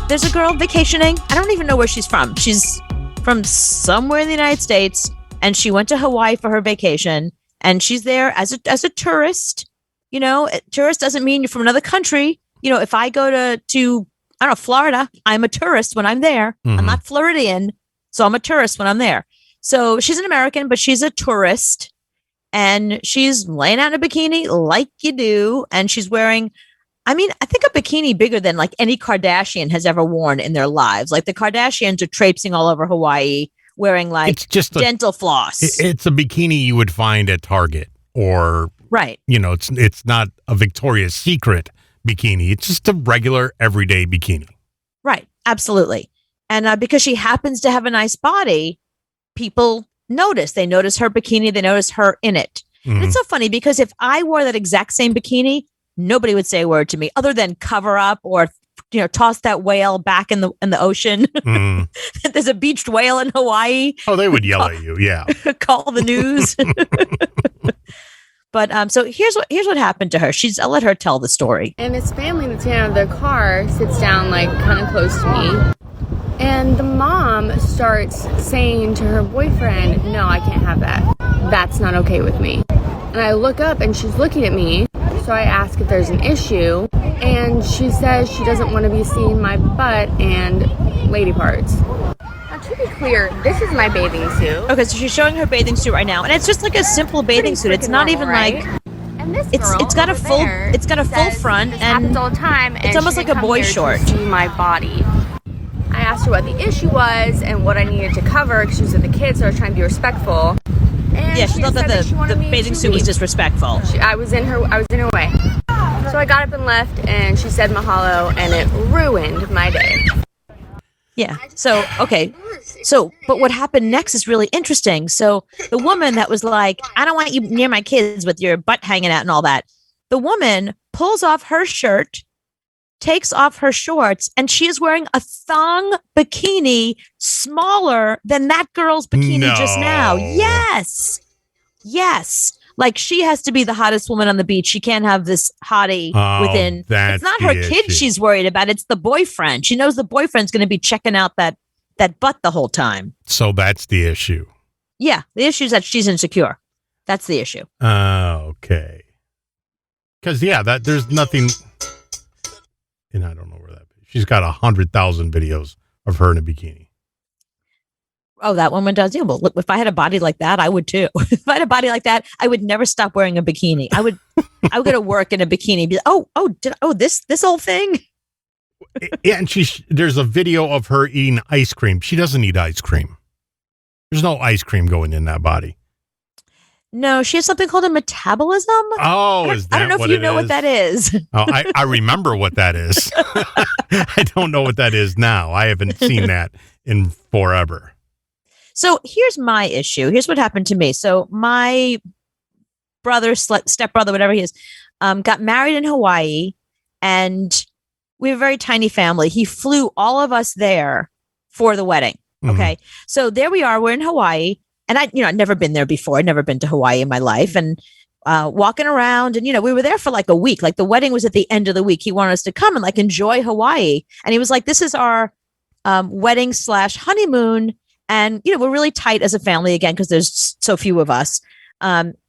there's a girl vacationing. I don't even know where she's from. She's from somewhere in the United States, and she went to Hawaii for her vacation, and she's there as a tourist. You know, tourist doesn't mean you're from another country. You know, if I go to I don't know, Florida, I'm a tourist when I'm there. Mm-hmm. I'm not Floridian, so I'm a tourist when I'm there. So she's an American, but she's a tourist, and she's laying out in a bikini like you do, and she's wearing, I mean, I think a bikini bigger than like any Kardashian has ever worn in their lives. Like the Kardashians are traipsing all over Hawaii wearing like it's just dental floss. It's a bikini you would find at Target or, right. You know, it's not a Victoria's Secret bikini. It's just a regular everyday bikini. Right. Absolutely. And because she happens to have a nice body, people notice. They notice her bikini. They notice her in it. Mm-hmm. And it's so funny because if I wore that exact same bikini, nobody would say a word to me other than cover up or, you know, toss that whale back in the ocean. Mm. There's a beached whale in Hawaii. Oh, they would yell at you. Yeah. Call the news. But so here's what happened to her. I'll let her tell the story. And his family that's in the car sits down like kind of close to me. And the mom starts saying to her boyfriend, no, I can't have that. That's not okay with me. And I look up and she's looking at me. So I ask if there's an issue. And she says she doesn't want to be seeing my butt and lady parts. Now, to be clear, this is my bathing suit. Okay, so she's showing her bathing suit right now. And it's just like a simple bathing suit. It's not even right? like... And this It's got a full front, and happens all the time. And it's almost like a boy short. To see my body. I asked her what the issue was and what I needed to cover because she was with the kids, so I was trying to be respectful. And yeah, she thought that the bathing suit was disrespectful. I was in her way. So I got up and left, and she said mahalo, and it ruined my day. Yeah. So, okay. So, but what happened next is really interesting. So the woman that was like, I don't want you near my kids with your butt hanging out and all that. The woman pulls off her shirt, takes off her shorts, and she is wearing a thong bikini smaller than that girl's bikini just now. Yes. Yes. Like she has to be the hottest woman on the beach. She can't have this hottie within. It's not her kid she's worried about. It's the boyfriend. She knows the boyfriend's going to be checking out that butt the whole time. So that's the issue. Yeah. The issue is that she's insecure. That's the issue. Okay. Because, yeah, there's nothing. And I don't know where that is. She's got 100,000 videos of her in a bikini. Oh, that woman does. Yeah. Well, look, if I had a body like that, I would too. If I had a body like that, I would never stop wearing a bikini. I would go to work in a bikini. Be like, this whole thing. Yeah, and there's a video of her eating ice cream. She doesn't eat ice cream. There's no ice cream going in that body. No, she has something called a metabolism. Oh, is that I don't know if you know what that is. Oh, I remember what that is. I don't know what that is now. I haven't seen that in forever. So here's my issue. Here's what happened to me. So my brother, stepbrother, whatever he is, got married in Hawaii, and we have a very tiny family. He flew all of us there for the wedding. Okay. Mm-hmm. So there we are. We're in Hawaii. And I'd never been there before. I'd never been to Hawaii in my life. And walking around, and, we were there for like a week. Like the wedding was at the end of the week. He wanted us to come and like enjoy Hawaii. And he was like, this is our wedding / honeymoon. And, we're really tight as a family again, because there's so few of us.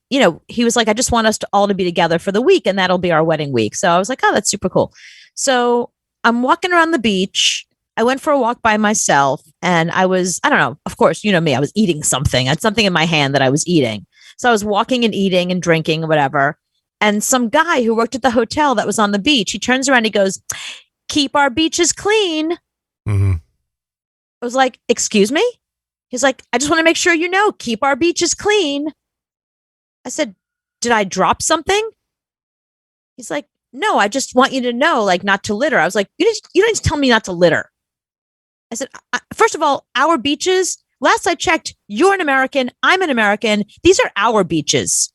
He was like, I just want us all to be together for the week, and that'll be our wedding week. So I was like, oh, that's super cool. So I'm walking around the beach. I went for a walk by myself, and I don't know, of course, you know me, I was eating something. I had something in my hand that I was eating. So I was walking and eating and drinking or whatever. And some guy who worked at the hotel that was on the beach, he turns around, he goes, keep our beaches clean. Mm-hmm. I was like, excuse me? He's like, I just want to make sure keep our beaches clean. I said, did I drop something? He's like, no, I just want you to know, like, not to litter. I was like, you don't just tell me not to litter. I said, first of all, our beaches, last I checked, you're an American, I'm an American. These are our beaches.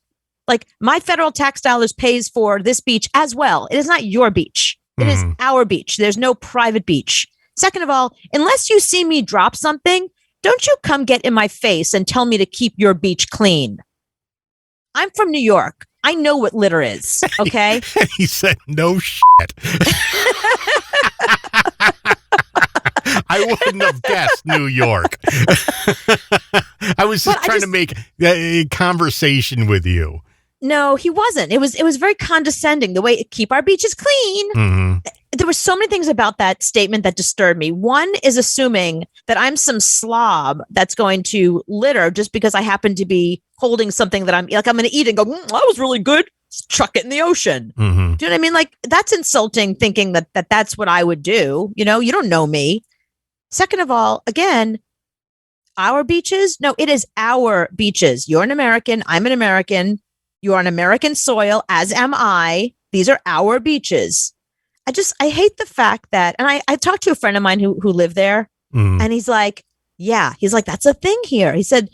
Like, my federal tax dollars pays for this beach as well. It is not your beach. It is our beach. There's no private beach. Second of all, unless you see me drop something, don't you come get in my face and tell me to keep your beach clean. I'm from New York. I know what litter is, okay? He said, no shit. I wouldn't have guessed New York. I was just trying to make a conversation with you. No, he wasn't. It was very condescending. The way keep our beaches clean. Mm-hmm. There were so many things about that statement that disturbed me. One is assuming that I'm some slob that's going to litter just because I happen to be holding something that I'm going to eat and go, that was really good. Chuck it in the ocean. Mm-hmm. Do you know what I mean? Like, that's insulting, thinking that that's what I would do. You know, you don't know me. Second of all, again, our beaches. No, it is our beaches. You're an American. I'm an American. You're on American soil, as am I. These are our beaches. I hate the fact that, and I talked to a friend of mine who lived there, and he's like, that's a thing here. He said,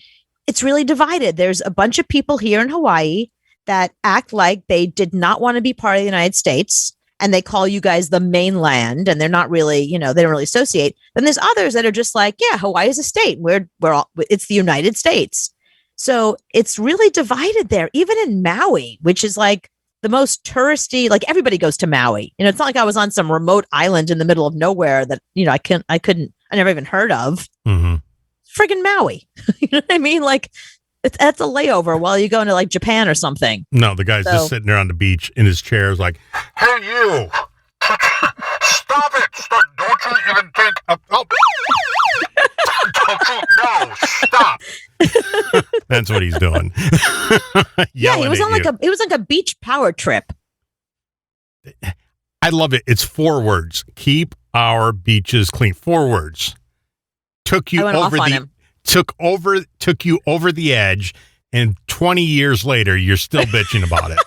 it's really divided. There's a bunch of people here in Hawaii that act like they did not want to be part of the United States, and they call you guys the mainland, and they're not really, they don't really associate. Then there's others that are just like, yeah, Hawaii is a state. It's the United States. So it's really divided there, even in Maui, which is like the most touristy, like everybody goes to Maui. It's not like I was on some remote island in the middle of nowhere that, I never even heard of. Mm-hmm. Friggin' Maui. You know what I mean? Like, that's a layover while you go into like Japan or something. No, the guy's just sitting there on the beach in his chair, is like, hey, you, stop it. Don't you even think, no, stop. That's what he's doing. Yeah, he was on like a beach power trip. I love it. It's 4 words. Keep our beaches clean. 4 words. Took you over the edge, and 20 years later you're still bitching about it.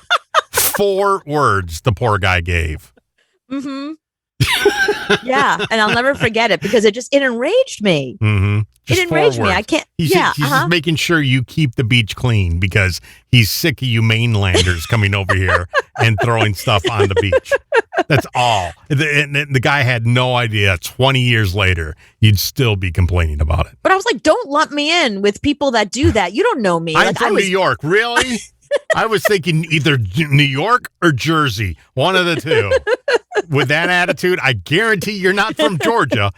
4 words the poor guy gave. Mm-hmm. Yeah, and I'll never forget it because it enraged me. Mm-hmm. It enraged me. I can't. He's just making sure you keep the beach clean because he's sick of you mainlanders coming over here and throwing stuff on the beach. That's all. The guy had no idea 20 years later you'd still be complaining about it. But I was like, don't lump me in with people that do that. You don't know me. I'm from New York. Really? I was thinking either New York or Jersey. One of the two. With that attitude, I guarantee you're not from Georgia.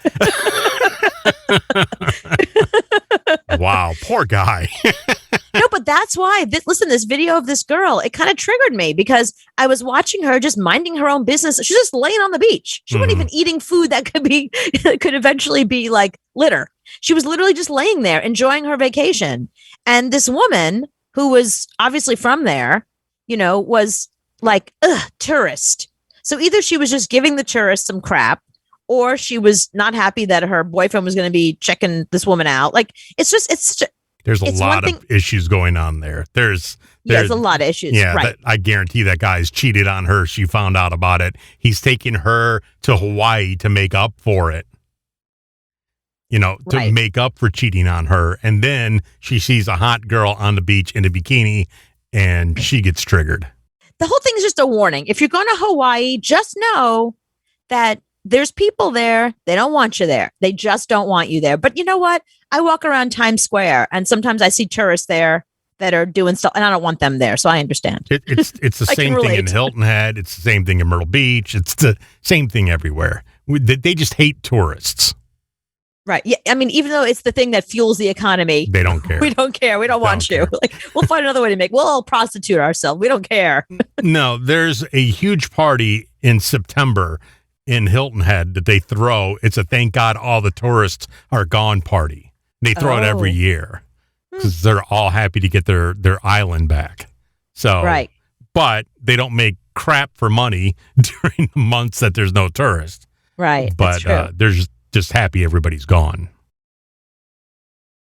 Wow, poor guy. No, but that's why. This video of this girl, it kind of triggered me because I was watching her just minding her own business. She's just laying on the beach. She wasn't even eating food that could eventually be like litter. She was literally just laying there enjoying her vacation. And this woman who was obviously from there, was like, tourist. So either she was just giving the tourists some crap, or she was not happy that her boyfriend was going to be checking this woman out. Like, there's a lot of issues going on there. There's a lot of issues. Yeah, right. I guarantee that guy's cheated on her. She found out about it. He's taking her to Hawaii to make up for it. To make up for cheating on her. And then she sees a hot girl on the beach in a bikini and she gets triggered. The whole thing is just a warning. If you're going to Hawaii, just know that there's people there. They don't want you there. They just don't want you there. But you know what? I walk around Times Square and sometimes I see tourists there that are doing stuff and I don't want them there. So I understand. It's the same thing in Hilton Head. It's the same thing in Myrtle Beach. It's the same thing everywhere. They just hate tourists. Right. Yeah. I mean, even though it's the thing that fuels the economy, they don't care. We don't care. We don't want you. Like, we'll find another way to we'll all prostitute ourselves. We don't care. No, there's a huge party in September in Hilton Head that they throw. It's a thank God all the tourists are gone party. They throw it every year because they're all happy to get their island back. So, right. But they don't make crap for money during the months that there's no tourists. Right. But they're just happy everybody's gone.